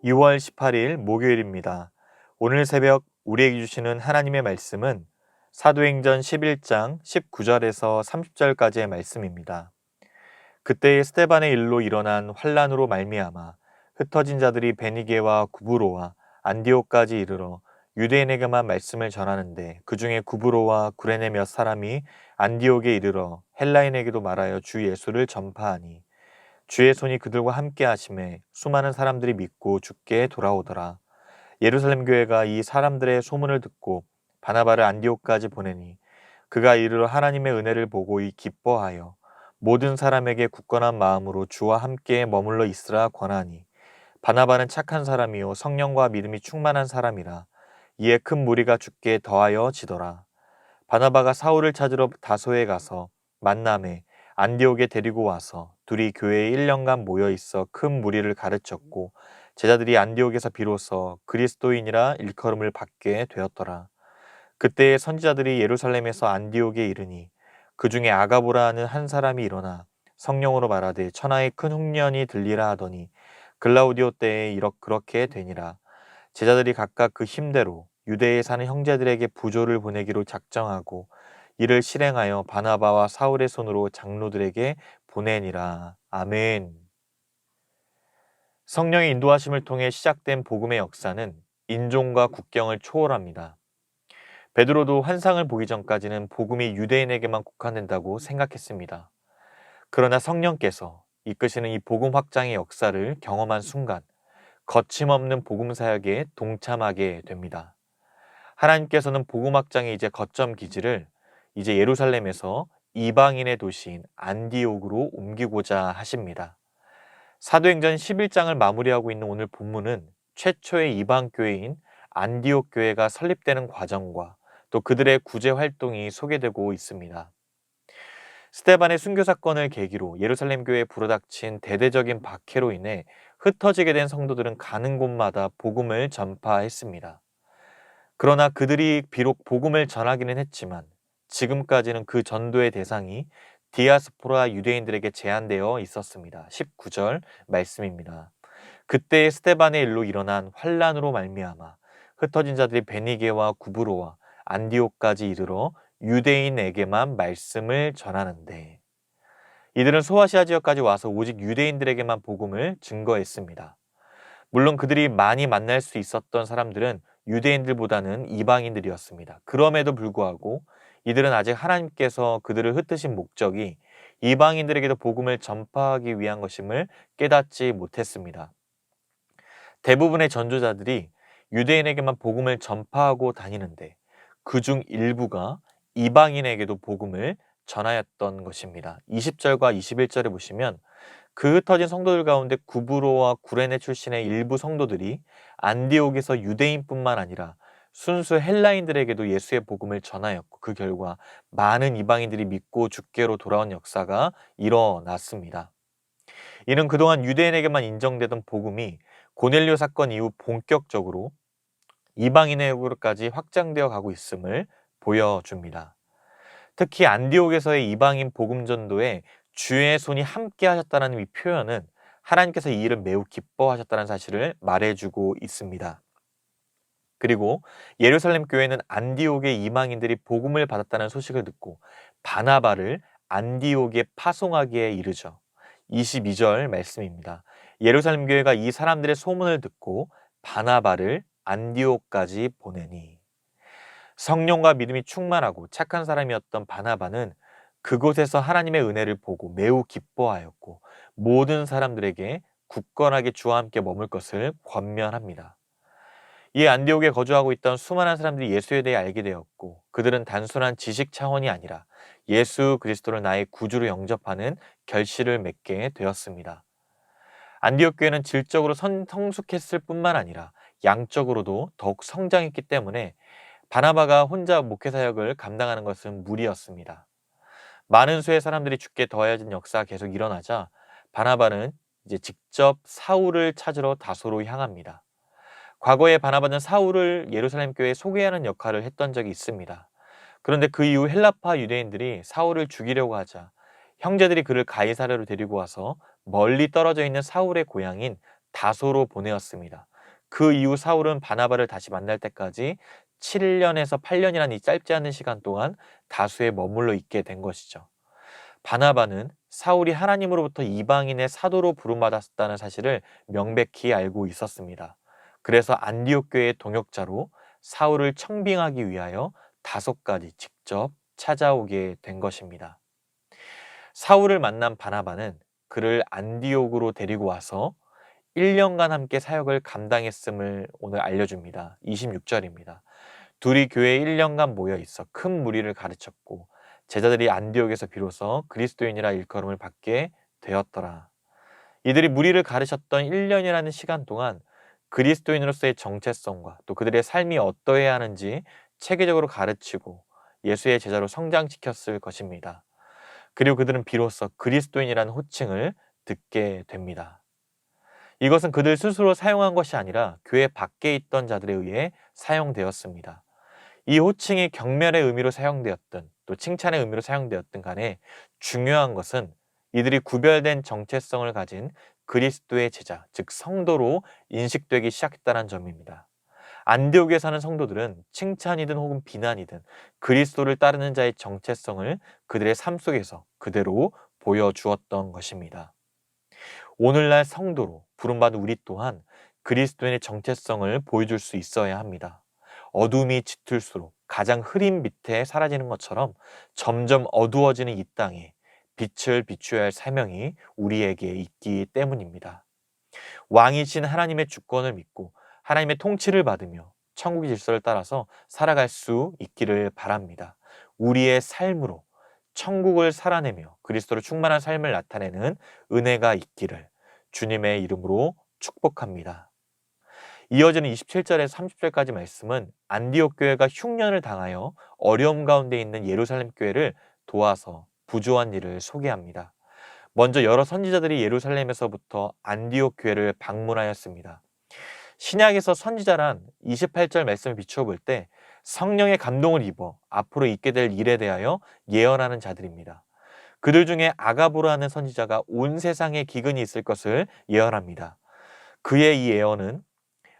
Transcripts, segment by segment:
2월 18일 목요일입니다. 오늘 새벽 우리에게 주시는 하나님의 말씀은 사도행전 11장 19절에서 30절까지의 말씀입니다. 그때의 스데반의 일로 일어난 환란으로 말미암아 흩어진 자들이 베니게와 구브로와 안디옥까지 이르러 유대인에게만 말씀을 전하는데 그 중에 구브로와 구레네 몇 사람이 안디옥에 이르러 헬라인에게도 말하여 주 예수를 전파하니 주의 손이 그들과 함께 하심에 수많은 사람들이 믿고 주께 돌아오더라. 예루살렘 교회가 이 사람들의 소문을 듣고 바나바를 안디옥까지 보내니 그가 이르러 하나님의 은혜를 보고 이 기뻐하여 모든 사람에게 굳건한 마음으로 주와 함께 머물러 있으라 권하니 바나바는 착한 사람이요 성령과 믿음이 충만한 사람이라. 이에 큰 무리가 주께 더하여 지더라. 바나바가 사울을 찾으러 다소에 가서 만남에 안디옥에 데리고 와서 둘이 교회에 1년간 모여 있어 큰 무리를 가르쳤고 제자들이 안디옥에서 비로소 그리스도인이라 일컬음을 받게 되었더라. 그때의 선지자들이 예루살렘에서 안디옥에 이르니 그 중에 아가보라 하는 한 사람이 일어나 성령으로 말하되 천하의 큰 흉년이 들리라 하더니 글라우디오 때에 그렇게 되니라. 제자들이 각각 그 힘대로 유대에 사는 형제들에게 부조를 보내기로 작정하고 이를 실행하여 바나바와 사울의 손으로 장로들에게 보내니라. 아멘. 성령의 인도하심을 통해 시작된 복음의 역사는 인종과 국경을 초월합니다. 베드로도 환상을 보기 전까지는 복음이 유대인에게만 국한된다고 생각했습니다. 그러나 성령께서 이끄시는 이 복음 확장의 역사를 경험한 순간 거침없는 복음 사역에 동참하게 됩니다. 하나님께서는 복음 확장의 이제 거점 기지를 이제 예루살렘에서 이방인의 도시인 안디옥으로 옮기고자 하십니다. 사도행전 11장을 마무리하고 있는 오늘 본문은 최초의 이방 교회인 안디옥 교회가 설립되는 과정과 또 그들의 구제 활동이 소개되고 있습니다. 스데반의 순교 사건을 계기로 예루살렘 교회에 불어닥친 대대적인 박해로 인해 흩어지게 된 성도들은 가는 곳마다 복음을 전파했습니다. 그러나 그들이 비록 복음을 전하기는 했지만 지금까지는 그 전도의 대상이 디아스포라 유대인들에게 제한되어 있었습니다. 19절 말씀입니다. 그때의 스데반의 일로 일어난 환란으로 말미암아 흩어진 자들이 베니게와 구브로와 안디옥까지 이르러 유대인에게만 말씀을 전하는데 이들은 소아시아 지역까지 와서 오직 유대인들에게만 복음을 증거했습니다. 물론 그들이 많이 만날 수 있었던 사람들은 유대인들보다는 이방인들이었습니다. 그럼에도 불구하고 이들은 아직 하나님께서 그들을 흩으신 목적이 이방인들에게도 복음을 전파하기 위한 것임을 깨닫지 못했습니다. 대부분의 전도자들이 유대인에게만 복음을 전파하고 다니는데 그중 일부가 이방인에게도 복음을 전하였던 것입니다. 20절과 21절에 보시면 그 흩어진 성도들 가운데 구브로와 구레네 출신의 일부 성도들이 안디옥에서 유대인뿐만 아니라 순수 헬라인들에게도 예수의 복음을 전하였고 그 결과 많은 이방인들이 믿고 주께로 돌아온 역사가 일어났습니다. 이는 그동안 유대인에게만 인정되던 복음이 고넬료 사건 이후 본격적으로 이방인에게로까지 확장되어 가고 있음을 보여줍니다. 특히 안디옥에서의 이방인 복음 전도에 주의 손이 함께 하셨다는 이 표현은 하나님께서 이 일을 매우 기뻐하셨다는 사실을 말해주고 있습니다. 그리고 예루살렘 교회는 안디옥의 이방인들이 복음을 받았다는 소식을 듣고 바나바를 안디옥에 파송하기에 이르죠. 22절 말씀입니다. 예루살렘 교회가 이 사람들의 소문을 듣고 바나바를 안디옥까지 보내니 성령과 믿음이 충만하고 착한 사람이었던 바나바는 그곳에서 하나님의 은혜를 보고 매우 기뻐하였고 모든 사람들에게 굳건하게 주와 함께 머물 것을 권면합니다. 이 안디옥에 거주하고 있던 수많은 사람들이 예수에 대해 알게 되었고 그들은 단순한 지식 차원이 아니라 예수 그리스도를 나의 구주로 영접하는 결실을 맺게 되었습니다. 안디옥 교회는 질적으로 성숙했을 뿐만 아니라 양적으로도 더욱 성장했기 때문에 바나바가 혼자 목회 사역을 감당하는 것은 무리였습니다. 많은 수의 사람들이 죽게 더해진 역사가 계속 일어나자 바나바는 이제 직접 사울을 찾으러 다소로 향합니다. 과거에 바나바는 사울을 예루살렘 교회에 소개하는 역할을 했던 적이 있습니다. 그런데 그 이후 헬라파 유대인들이 사울을 죽이려고 하자 형제들이 그를 가이사랴로 데리고 와서 멀리 떨어져 있는 사울의 고향인 다소로 보내었습니다. 그 이후 사울은 바나바를 다시 만날 때까지 7년에서 8년이라는 이 짧지 않은 시간 동안 다수에 머물러 있게 된 것이죠. 바나바는 사울이 하나님으로부터 이방인의 사도로 부름받았다는 사실을 명백히 알고 있었습니다. 그래서 안디옥 교회의 동역자로 사울을 청빙하기 위하여 5가지 직접 찾아오게 된 것입니다. 사울을 만난 바나바는 그를 안디옥으로 데리고 와서 1년간 함께 사역을 감당했음을 오늘 알려줍니다. 26절입니다. 둘이 교회에 1년간 모여 있어 큰 무리를 가르쳤고 제자들이 안디옥에서 비로소 그리스도인이라 일컬음을 받게 되었더라. 이들이 무리를 가르쳤던 1년이라는 시간 동안 그리스도인으로서의 정체성과 또 그들의 삶이 어떠해야 하는지 체계적으로 가르치고 예수의 제자로 성장시켰을 것입니다. 그리고 그들은 비로소 그리스도인이라는 호칭을 듣게 됩니다. 이것은 그들 스스로 사용한 것이 아니라 교회 밖에 있던 자들에 의해 사용되었습니다. 이 호칭이 경멸의 의미로 사용되었든 또 칭찬의 의미로 사용되었든 간에 중요한 것은 이들이 구별된 정체성을 가진 그리스도의 제자, 즉 성도로 인식되기 시작했다는 점입니다. 안디옥에 사는 성도들은 칭찬이든 혹은 비난이든 그리스도를 따르는 자의 정체성을 그들의 삶 속에서 그대로 보여주었던 것입니다. 오늘날 성도로 부름받은 우리 또한 그리스도인의 정체성을 보여줄 수 있어야 합니다. 어둠이 짙을수록 가장 흐린 밑에 사라지는 것처럼 점점 어두워지는 이 땅에 빛을 비추어야 할 사명이 우리에게 있기 때문입니다. 왕이신 하나님의 주권을 믿고 하나님의 통치를 받으며 천국의 질서를 따라서 살아갈 수 있기를 바랍니다. 우리의 삶으로 천국을 살아내며 그리스도로 충만한 삶을 나타내는 은혜가 있기를 주님의 이름으로 축복합니다. 이어지는 27절에서 30절까지 말씀은 안디옥 교회가 흉년을 당하여 어려움 가운데 있는 예루살렘 교회를 도와서 부조한 일을 소개합니다. 먼저 여러 선지자들이 예루살렘에서부터 안디옥 교회를 방문하였습니다. 신약에서 선지자란 28절 말씀을 비추어 볼 때 성령의 감동을 입어 앞으로 있게 될 일에 대하여 예언하는 자들입니다. 그들 중에 아가보라는 선지자가 온 세상에 기근이 있을 것을 예언합니다. 그의 이 예언은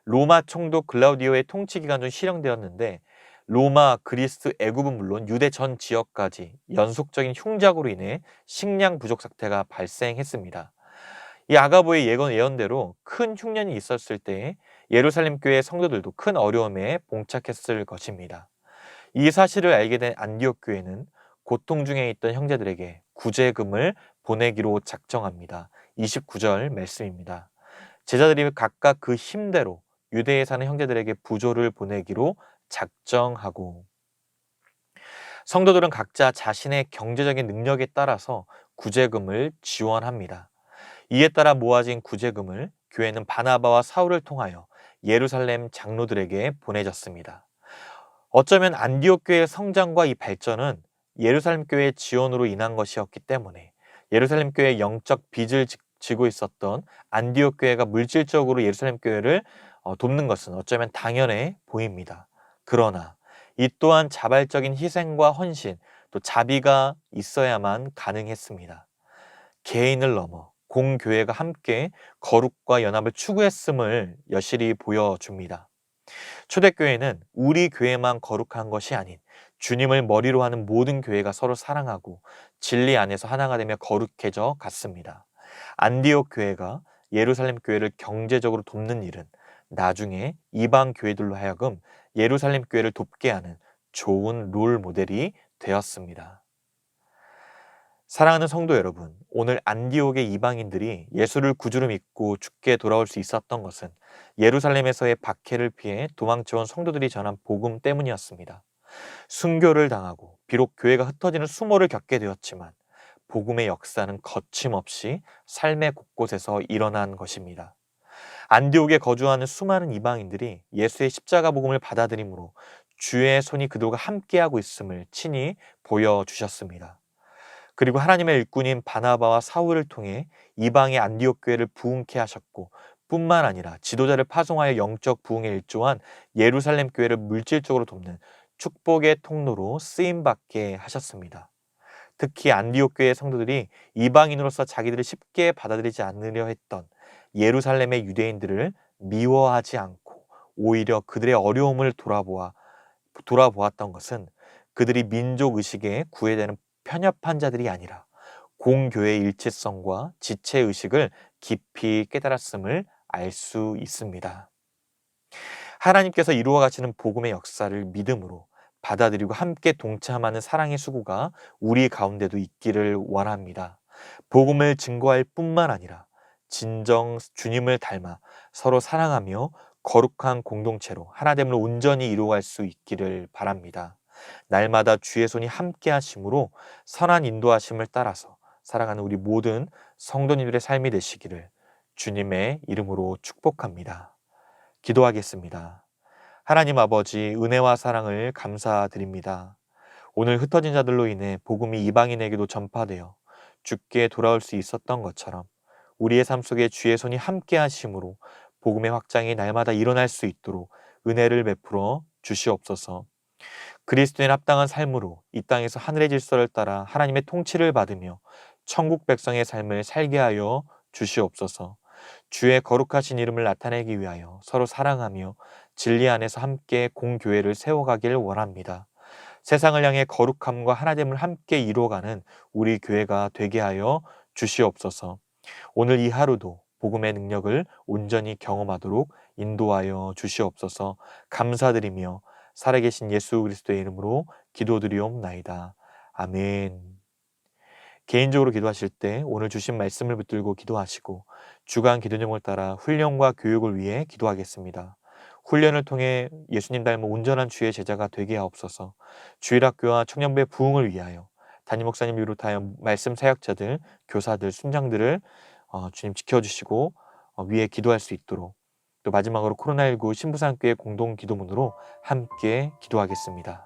로마 총독 글라우디오의 통치 기간 중 실현되었는데 로마, 그리스, 애굽은 물론 유대 전 지역까지 연속적인 흉작으로 인해 식량 부족 사태가 발생했습니다. 이 아가보의 예언대로 큰 흉년이 있었을 때 예루살렘 교회 성도들도 큰 어려움에 봉착했을 것입니다. 이 사실을 알게 된 안디옥 교회는 고통 중에 있던 형제들에게 구제금을 보내기로 작정합니다. 29절 말씀입니다. 제자들이 각각 그 힘대로 유대에 사는 형제들에게 부조를 보내기로 작정하고 성도들은 각자 자신의 경제적인 능력에 따라서 구제금을 지원합니다. 이에 따라 모아진 구제금을 교회는 바나바와 사울을 통하여 예루살렘 장로들에게 보내졌습니다. 어쩌면 안디옥 교회의 성장과 이 발전은 예루살렘 교회의 지원으로 인한 것이었기 때문에 예루살렘 교회의 영적 빚을 지고 있었던 안디옥 교회가 물질적으로 예루살렘 교회를 돕는 것은 어쩌면 당연해 보입니다. 그러나 이 또한 자발적인 희생과 헌신, 또 자비가 있어야만 가능했습니다. 개인을 넘어 공교회가 함께 거룩과 연합을 추구했음을 여실히 보여줍니다. 초대교회는 우리 교회만 거룩한 것이 아닌 주님을 머리로 하는 모든 교회가 서로 사랑하고 진리 안에서 하나가 되며 거룩해져 갔습니다. 안디옥 교회가 예루살렘 교회를 경제적으로 돕는 일은 나중에 이방 교회들로 하여금 예루살렘 교회를 돕게 하는 좋은 롤 모델이 되었습니다. 사랑하는 성도 여러분, 오늘 안디옥의 이방인들이 예수를 구주로 믿고 죽게 돌아올 수 있었던 것은 예루살렘에서의 박해를 피해 도망쳐온 성도들이 전한 복음 때문이었습니다. 순교를 당하고 비록 교회가 흩어지는 수모를 겪게 되었지만 복음의 역사는 거침없이 삶의 곳곳에서 일어난 것입니다. 안디옥에 거주하는 수많은 이방인들이 예수의 십자가 복음을 받아들임으로 주의 손이 그들과 함께하고 있음을 친히 보여주셨습니다. 그리고 하나님의 일꾼인 바나바와 사울을 통해 이방의 안디옥 교회를 부흥케 하셨고 뿐만 아니라 지도자를 파송하여 영적 부흥에 일조한 예루살렘 교회를 물질적으로 돕는 축복의 통로로 쓰임받게 하셨습니다. 특히 안디옥 교회의 성도들이 이방인으로서 자기들을 쉽게 받아들이지 않으려 했던 예루살렘의 유대인들을 미워하지 않고 오히려 그들의 어려움을 돌아보았던 것은 그들이 민족 의식에 구애되는 편협한 자들이 아니라 공교회의 일치성과 지체 의식을 깊이 깨달았음을 알 수 있습니다. 하나님께서 이루어 가시는 복음의 역사를 믿음으로 받아들이고 함께 동참하는 사랑의 수고가 우리 가운데도 있기를 원합니다. 복음을 증거할 뿐만 아니라 진정 주님을 닮아 서로 사랑하며 거룩한 공동체로 하나됨을 온전히 이루어갈 수 있기를 바랍니다. 날마다 주의 손이 함께 하심으로 선한 인도하심을 따라서 살아가는 우리 모든 성도님들의 삶이 되시기를 주님의 이름으로 축복합니다. 기도하겠습니다. 하나님 아버지, 은혜와 사랑을 감사드립니다. 오늘 흩어진 자들로 인해 복음이 이방인에게도 전파되어 주께 돌아올 수 있었던 것처럼 우리의 삶 속에 주의 손이 함께 하심으로 복음의 확장이 날마다 일어날 수 있도록 은혜를 베풀어 주시옵소서. 그리스도인 합당한 삶으로 이 땅에서 하늘의 질서를 따라 하나님의 통치를 받으며 천국 백성의 삶을 살게 하여 주시옵소서. 주의 거룩하신 이름을 나타내기 위하여 서로 사랑하며 진리 안에서 함께 공교회를 세워가길 원합니다. 세상을 향해 거룩함과 하나됨을 함께 이루어가는 우리 교회가 되게 하여 주시옵소서. 오늘 이 하루도 복음의 능력을 온전히 경험하도록 인도하여 주시옵소서. 감사드리며 살아계신 예수 그리스도의 이름으로 기도드리옵나이다. 아멘. 개인적으로 기도하실 때 오늘 주신 말씀을 붙들고 기도하시고 주간 기도 제목을 따라 훈련과 교육을 위해 기도하겠습니다. 훈련을 통해 예수님 닮은 온전한 주의 제자가 되게 하옵소서. 주일학교와 청년부의 부흥을 위하여 담임 목사님 비롯하여 말씀 사역자들, 교사들, 순장들을 주님 지켜주시고 위에 기도할 수 있도록, 또 마지막으로 코로나19 신부상교회 공동 기도문으로 함께 기도하겠습니다.